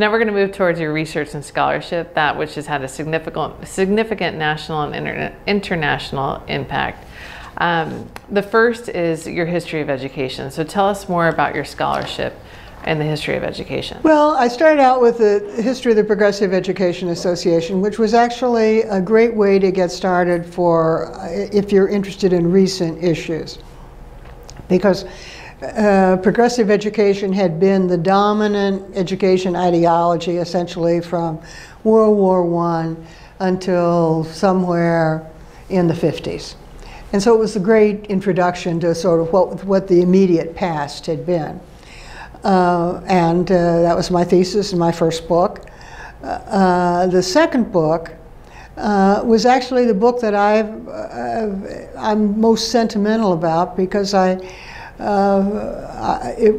now we're going to move towards your research and scholarship, that which has had a significant national and international impact. The first is your history of education. So tell us more about your scholarship and the history of education. Well, I started out with the history of the Progressive Education Association, which was actually a great way to get started for if you're interested in recent issues. Because progressive education had been the dominant education ideology essentially from World War I until somewhere in the 50s. And so it was a great introduction to sort of what the immediate past had been. That was my thesis in my first book. The second book was actually the book that I'm most sentimental about, because it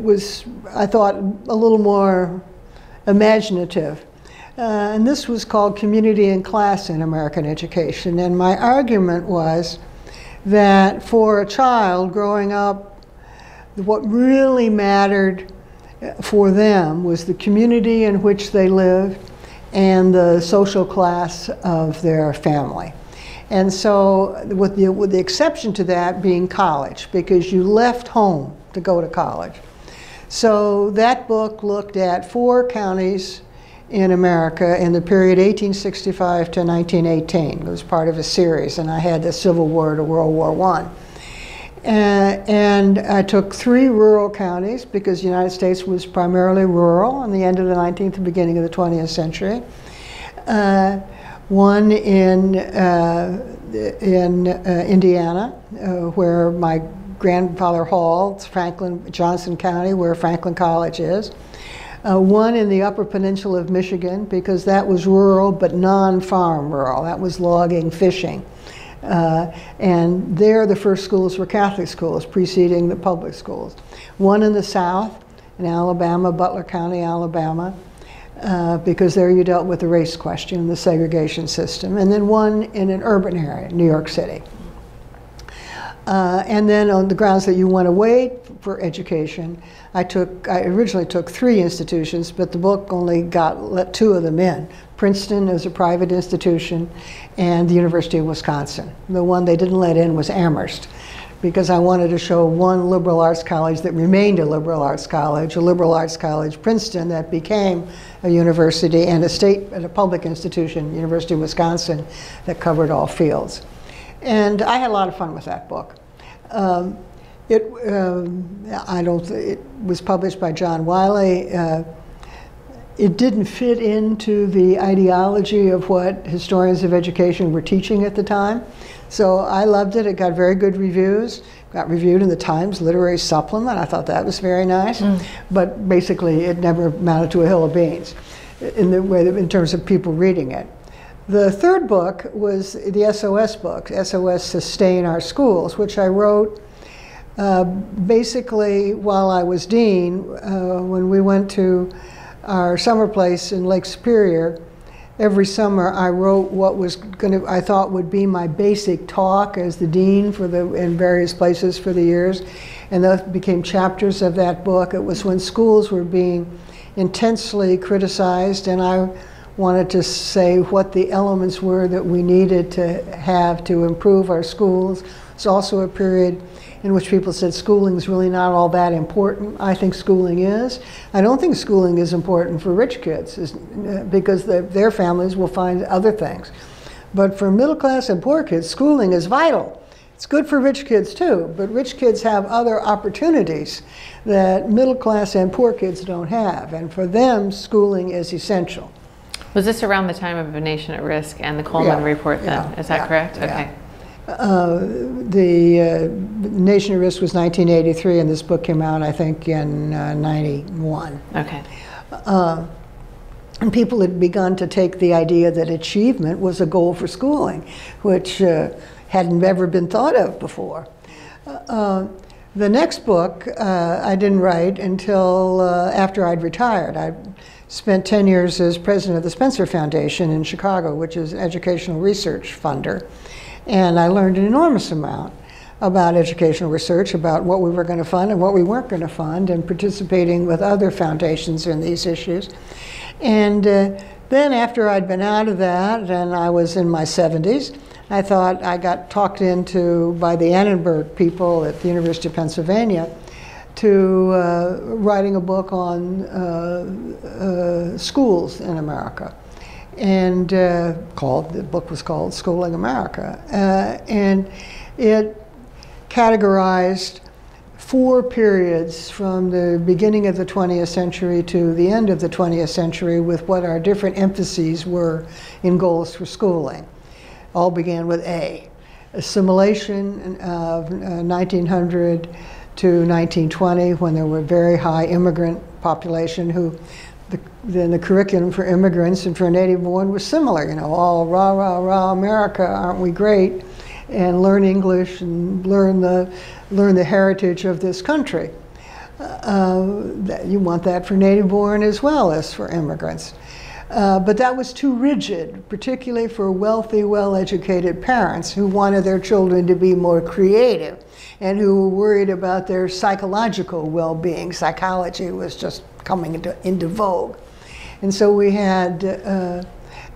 was, I thought, a little more imaginative. And this was called Community and Class in American Education. And my argument was that for a child growing up, what really mattered for them was the community in which they lived and the social class of their family. And so with the exception to that being college, because you left home to go to college. So that book looked at 4 counties in America in the period 1865 to 1918. It was part of a series, and I had the Civil War to World War I. And I took 3 rural counties, because the United States was primarily rural in the end of the 19th and beginning of the 20th century. One in Indiana, where my grandfather Hall, Johnson County, where Franklin College is. One in the Upper Peninsula of Michigan, because that was rural but non-farm rural. That was logging, fishing. And there the first schools were Catholic schools, preceding the public schools. One in the South, in Alabama, Butler County, Alabama, because there you dealt with the race question, the segregation system. And then one in an urban area, New York City. And then on the grounds that you went away for education, I originally took 3 institutions, but the book only let 2 of them in. Princeton is a private institution, and the University of Wisconsin. The one they didn't let in was Amherst, because I wanted to show one liberal arts college that remained a liberal arts college, Princeton, that became a university, and a public institution, University of Wisconsin, that covered all fields. And I had a lot of fun with that book. It was published by John Wiley. It didn't fit into the ideology of what historians of education were teaching at the time. So I loved it. It got very good reviews. Got reviewed in the Times Literary Supplement. I thought that was very nice. But basically, it never amounted to a hill of beans in terms of people reading it. The third book was the SOS book, SOS Sustain Our Schools, which I wrote basically while I was dean. When we went to our summer place in Lake Superior, every summer I wrote what I thought would be my basic talk as the dean in various places for the years, and those became chapters of that book. It was when schools were being intensely criticized, and I wanted to say what the elements were that we needed to have to improve our schools. It's also a period in which people said schooling is really not all that important. I think schooling is. I don't think schooling is important for rich kids, because their families will find other things. But for middle class and poor kids, schooling is vital. It's good for rich kids too, but rich kids have other opportunities that middle class and poor kids don't have. And for them, schooling is essential. Was this around the time of A Nation at Risk and the Coleman report then? Is that correct? Okay. The Nation at Risk was 1983, and this book came out, I think, in 91. Okay. And people had begun to take the idea that achievement was a goal for schooling, which hadn't ever been thought of before. The next book I didn't write until after I'd retired. I spent 10 years as president of the Spencer Foundation in Chicago, which is an educational research funder. And I learned an enormous amount about educational research, about what we were going to fund and what we weren't going to fund, and participating with other foundations in these issues. And then after I'd been out of that, and I was in my 70s, I thought I got talked into by the Annenberg people at the University of Pennsylvania to writing a book on schools in America. And the book was called Schooling America. And it categorized 4 periods from the beginning of the 20th century to the end of the 20th century with what our different emphases were in goals for schooling. All began with A, assimilation of 1900 to 1920, when there were very high immigrant population who then the curriculum for immigrants and for native born was similar, you know, all rah, rah, rah, America, aren't we great? And learn English and learn the heritage of this country. You want that for native born as well as for immigrants. But that was too rigid, particularly for wealthy, well-educated parents who wanted their children to be more creative and who were worried about their psychological well-being. Psychology was just coming into vogue. And so we had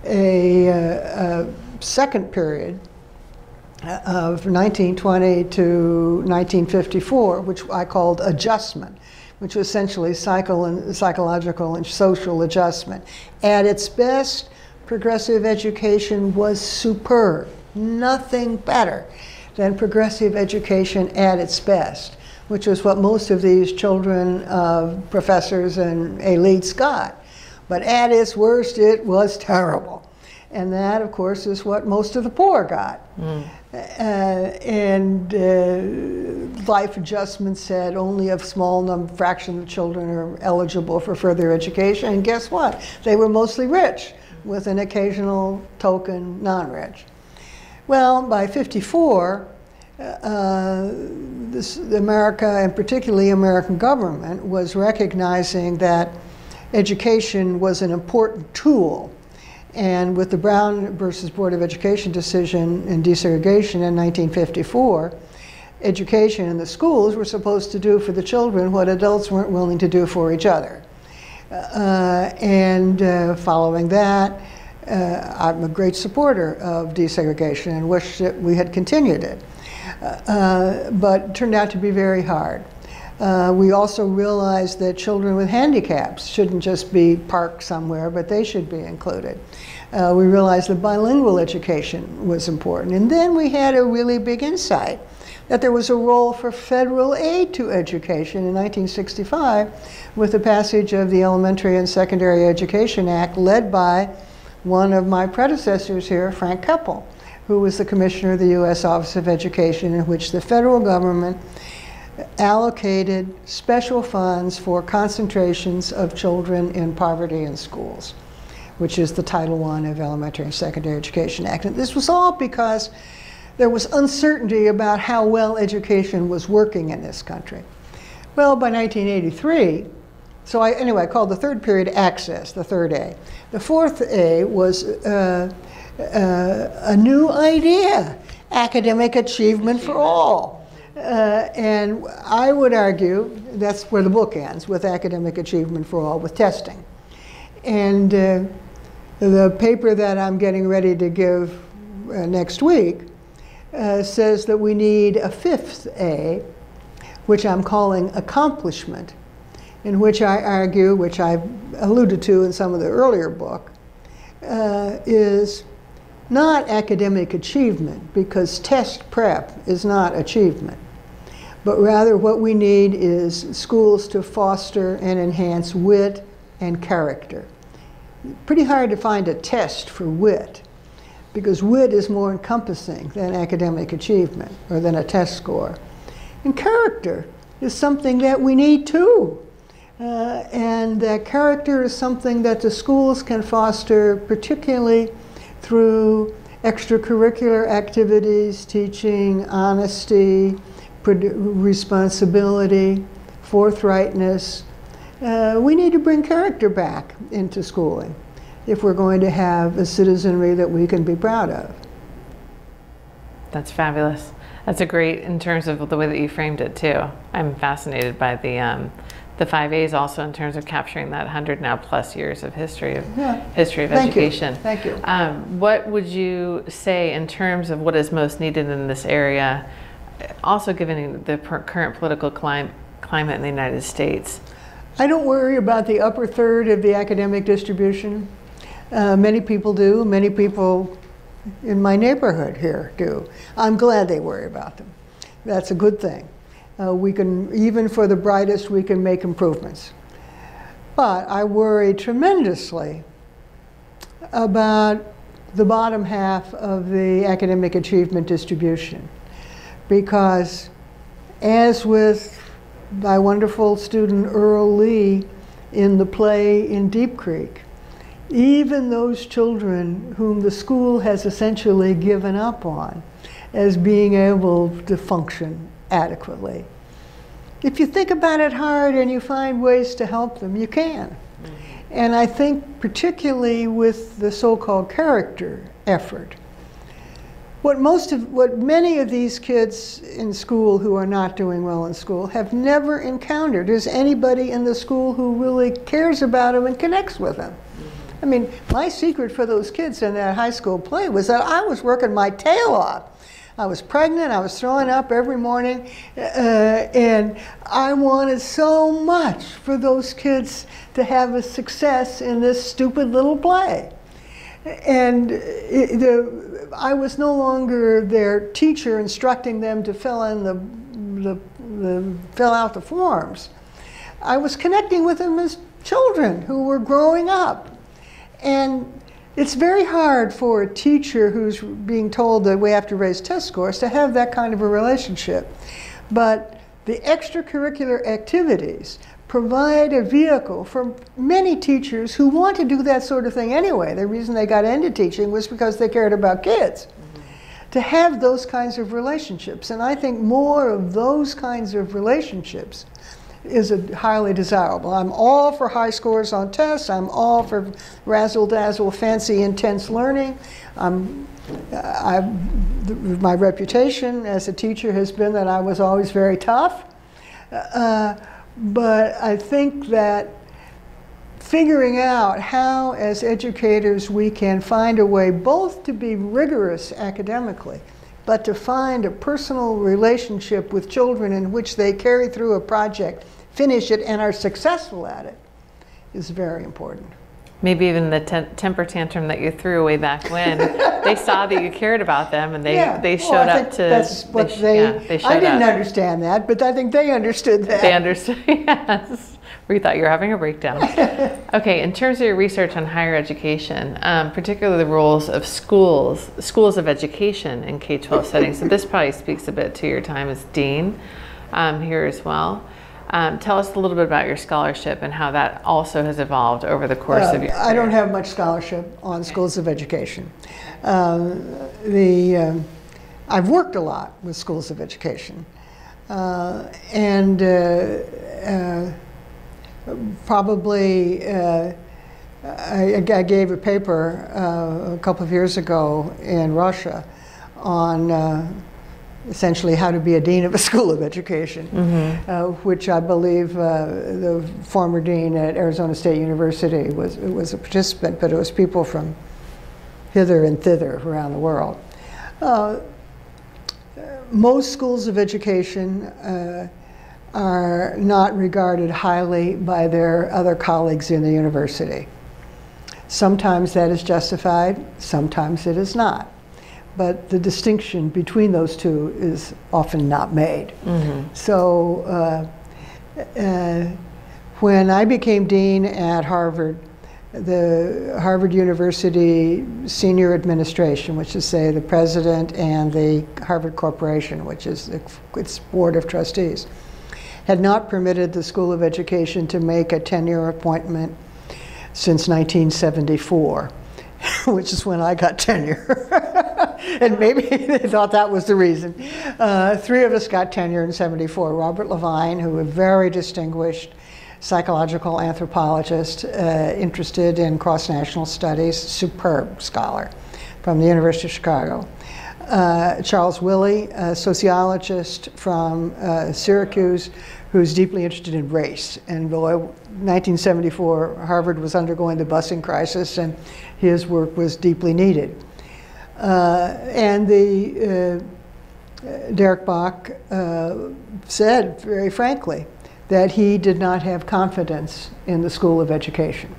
a second period of 1920 to 1954, which I called adjustment, which was essentially psychological and social adjustment. At its best, progressive education was superb. Nothing better than progressive education at its best, which was what most of these children of professors and elites got. But at its worst, it was terrible. And that, of course, is what most of the poor got. Life adjustment said only a small fraction of children are eligible for further education. And guess what? They were mostly rich, with an occasional token non-rich. Well, by 54, America, and particularly American government, was recognizing that education was an important tool. And with the Brown versus Board of Education decision in desegregation in 1954, education in the schools were supposed to do for the children what adults weren't willing to do for each other. Following that, I'm a great supporter of desegregation and wish that we had continued it. But it turned out to be very hard. We also realized that children with handicaps shouldn't just be parked somewhere, but they should be included. We realized that bilingual education was important. And then we had a really big insight that there was a role for federal aid to education in 1965 with the passage of the Elementary and Secondary Education Act, led by one of my predecessors here, Frank Keppel, who was the commissioner of the U.S. Office of Education, in which the federal government allocated special funds for concentrations of children in poverty in schools, which is the Title I of Elementary and Secondary Education Act. And this was all because there was uncertainty about how well education was working in this country. Well, by 1983, so I called the third period access, the third A. The fourth A was a new idea, academic achievement for all. And I would argue that's where the book ends, with academic achievement for all, with testing. And the paper that I'm getting ready to give next week says that we need a fifth A, which I'm calling accomplishment, in which I argue, which I've alluded to in some of the earlier book, is not academic achievement, because test prep is not achievement, but rather what we need is schools to foster and enhance wit and character. Pretty hard to find a test for wit, because wit is more encompassing than academic achievement or than a test score. And character is something that we need too. And that character is something that the schools can foster, particularly through extracurricular activities, teaching honesty, responsibility, forthrightness. We need to bring character back into schooling if we're going to have a citizenry that we can be proud of. That's fabulous. That's a great, in terms of the way that you framed it too. I'm fascinated by the the 5 A's also in terms of capturing that 100 now plus years of history of Thank education. You. Thank you. What would you say in terms of what is most needed in this area, also given the current political climate in the United States? I don't worry about the upper third of the academic distribution. Many people do. Many people in my neighborhood here do. I'm glad they worry about them. That's a good thing. We can, even for the brightest, we can make improvements. But I worry tremendously about the bottom half of the academic achievement distribution. Because as with my wonderful student Earl Lee in the play in Deep Creek, even those children whom the school has essentially given up on as being able to function adequately, if you think about it hard and you find ways to help them, you can. And I think particularly with the so-called character effort, what many of these kids in school who are not doing well in school have never encountered is anybody in the school who really cares about them and connects with them. I mean, my secret for those kids in that high school play was that I was working my tail off. I was pregnant, I was throwing up every morning, and I wanted so much for those kids to have a success in this stupid little play. And I was no longer their teacher instructing them to fill out the forms. I was connecting with them as children who were growing up. And it's very hard for a teacher who's being told that we have to raise test scores to have that kind of a relationship. But the extracurricular activities provide a vehicle for many teachers who want to do that sort of thing anyway. The reason they got into teaching was because they cared about kids. To have those kinds of relationships. And I think more of those kinds of relationships is highly desirable. I'm all for high scores on tests. I'm all for razzle-dazzle, fancy, intense learning. My reputation as a teacher has been that I was always very tough. But I think that figuring out how, as educators, we can find a way both to be rigorous academically, but to find a personal relationship with children in which they carry through a project, finish it, and are successful at it, is very important. Maybe even the temper tantrum that you threw way back when, they saw that you cared about them, and they showed up to. That's what they showed I didn't understand that, but I think they understood that. They understood, yes. We thought you were having a breakdown. Okay, in terms of your research on higher education, particularly the roles of schools of education in K-12 settings, so this probably speaks a bit to your time as dean here as well. Tell us a little bit about your scholarship and how that also has evolved over the course of your career. I don't have much scholarship on schools of education. I've worked a lot with schools of education. Probably, I gave a paper a couple of years ago in Russia on essentially how to be a dean of a school of education, which I believe the former dean at Arizona State University was a participant, but it was people from hither and thither around the world. Most schools of education are not regarded highly by their other colleagues in the university. Sometimes that is justified, sometimes it is not. But the distinction between those two is often not made. So when I became dean at Harvard, the Harvard University Senior Administration, which is, say, the president and the Harvard Corporation, which is its board of trustees, had not permitted the School of Education to make a tenure appointment since 1974, which is when I got tenure. And maybe they thought that was the reason. 3 of us got tenure in '74. Robert Levine, who was a very distinguished psychological anthropologist, interested in cross-national studies, superb scholar from the University of Chicago. Charles Willey, a sociologist from Syracuse, who's deeply interested in race. And 1974, Harvard was undergoing the busing crisis, and his work was deeply needed. And Derek Bach said very frankly that he did not have confidence in the School of Education.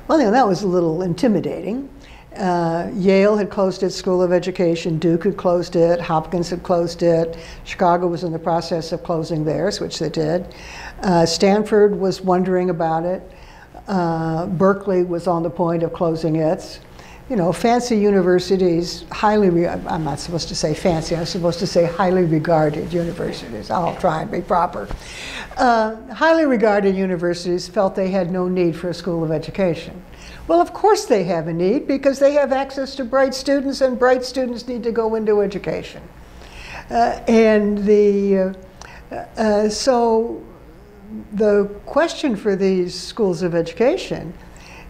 Well, that was a little intimidating. Yale had closed its School of Education, Duke had closed it, Hopkins had closed it, Chicago was in the process of closing theirs, which they did. Stanford was wondering about it. Berkeley was on the point of closing its. You know, fancy universities, I'm not supposed to say fancy, I'm supposed to say highly regarded universities. I'll try and be proper. Highly regarded universities felt they had no need for a School of Education. Well, of course they have a need, because they have access to bright students, and bright students need to go into education. So the question for these schools of education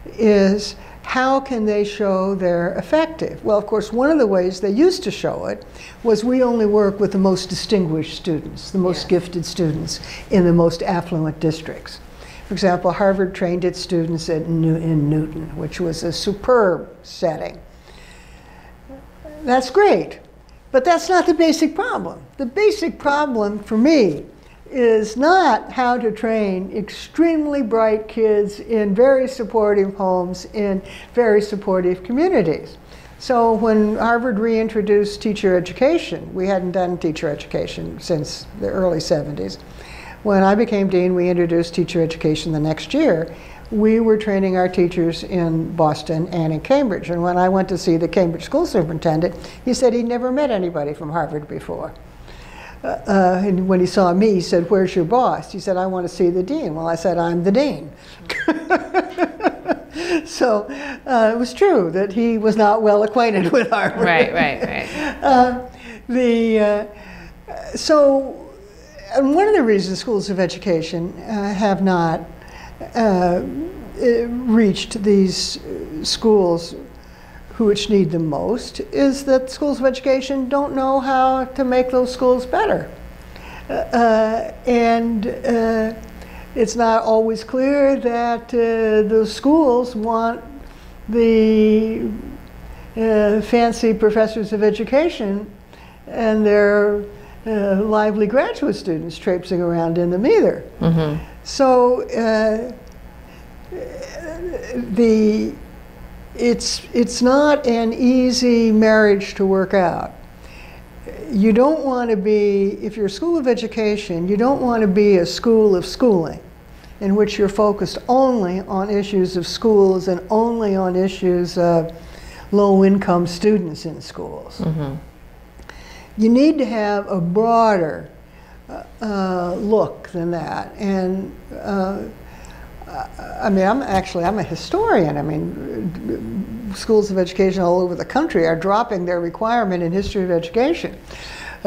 is, how can they show they're effective? Well, of course, one of the ways they used to show it was we only work with the most distinguished students, the most gifted students in the most affluent districts. For example, Harvard trained its students in Newton, which was a superb setting. That's great, but that's not the basic problem. The basic problem for me is not how to train extremely bright kids in very supportive homes, in very supportive communities. So when Harvard reintroduced teacher education, we hadn't done teacher education since the early 70s. When I became dean, we introduced teacher education the next year. We were training our teachers in Boston and in Cambridge. And when I went to see the Cambridge school superintendent, he said he'd never met anybody from Harvard before. And when he saw me, he said, "Where's your boss?" He said, "I want to see the dean." Well, I said, "I'm the dean." So it was true that he was not well acquainted with Harvard. Right. And one of the reasons schools of education have not reached these schools which need them most is that schools of education don't know how to make those schools better. It's not always clear that the schools want the fancy professors of education and their lively graduate students traipsing around in them either. Mm-hmm. So it's not an easy marriage to work out. You don't want to be, if you're a school of education, you don't want to be a school of schooling in which you're focused only on issues of schools and only on issues of low-income students in schools. Mm-hmm. You need to have a broader look than that. And I mean, I'm a historian. I mean, schools of education all over the country are dropping their requirement in history of education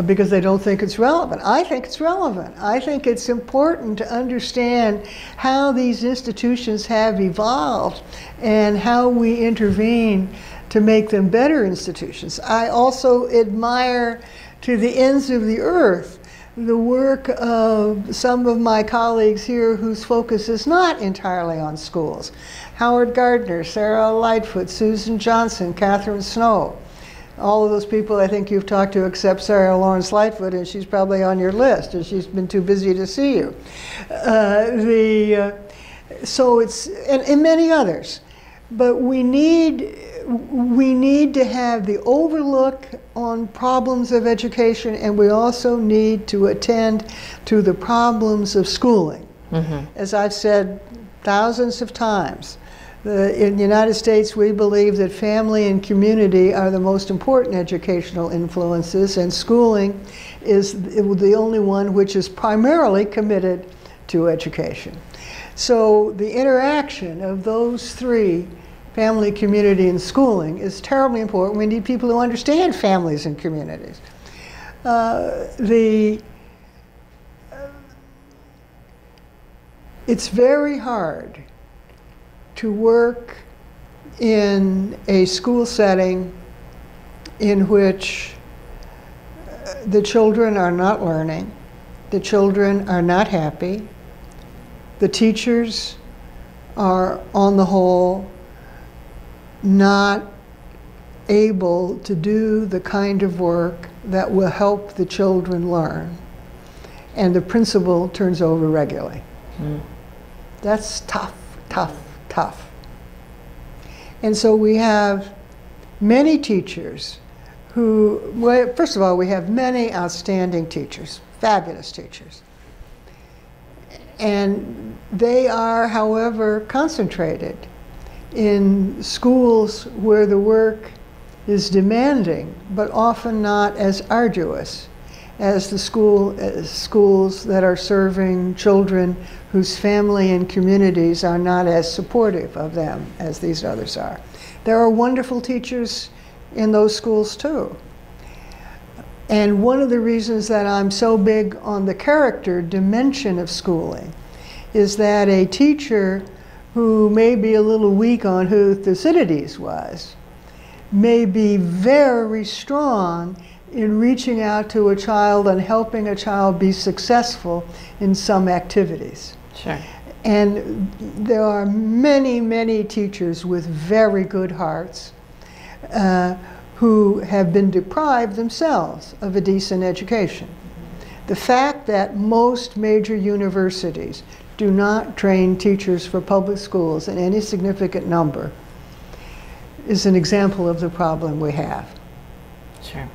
because they don't think it's relevant. I think it's relevant. I think it's important to understand how these institutions have evolved and how we intervene to make them better institutions. I also admire to the ends of the earth the work of some of my colleagues here whose focus is not entirely on schools. Howard Gardner, Sarah Lightfoot, Susan Johnson, Catherine Snow. All of those people I think you've talked to except Sarah Lawrence Lightfoot, and she's probably on your list, and she's been too busy to see you. So it's, and many others. But we need to have the overlook on problems of education, and we also need to attend to the problems of schooling. Mm-hmm. As I've said thousands of times, in the United States we believe that family and community are the most important educational influences, and schooling is the only one which is primarily committed to education. So the interaction of those three, family, community, and schooling, is terribly important. We need people who understand families and communities. It's very hard to work in a school setting in which the children are not learning, The children are not happy. The teachers are, on the whole, not able to do the kind of work that will help the children learn. And the principal turns over regularly. That's tough, tough, tough. And so we have many teachers who, well, first of all, we have many outstanding teachers, fabulous teachers. And they are, however, concentrated in schools where the work is demanding, but often not as arduous as the schools that are serving children whose family and communities are not as supportive of them as these others are. There are wonderful teachers in those schools too. And one of the reasons that I'm so big on the character dimension of schooling is that a teacher who may be a little weak on who Thucydides was may be very strong in reaching out to a child and helping a child be successful in some activities. Sure. And there are many, many teachers with very good hearts who have been deprived themselves of a decent education. The fact that most major universities do not train teachers for public schools in any significant number is an example of the problem we have. Sure.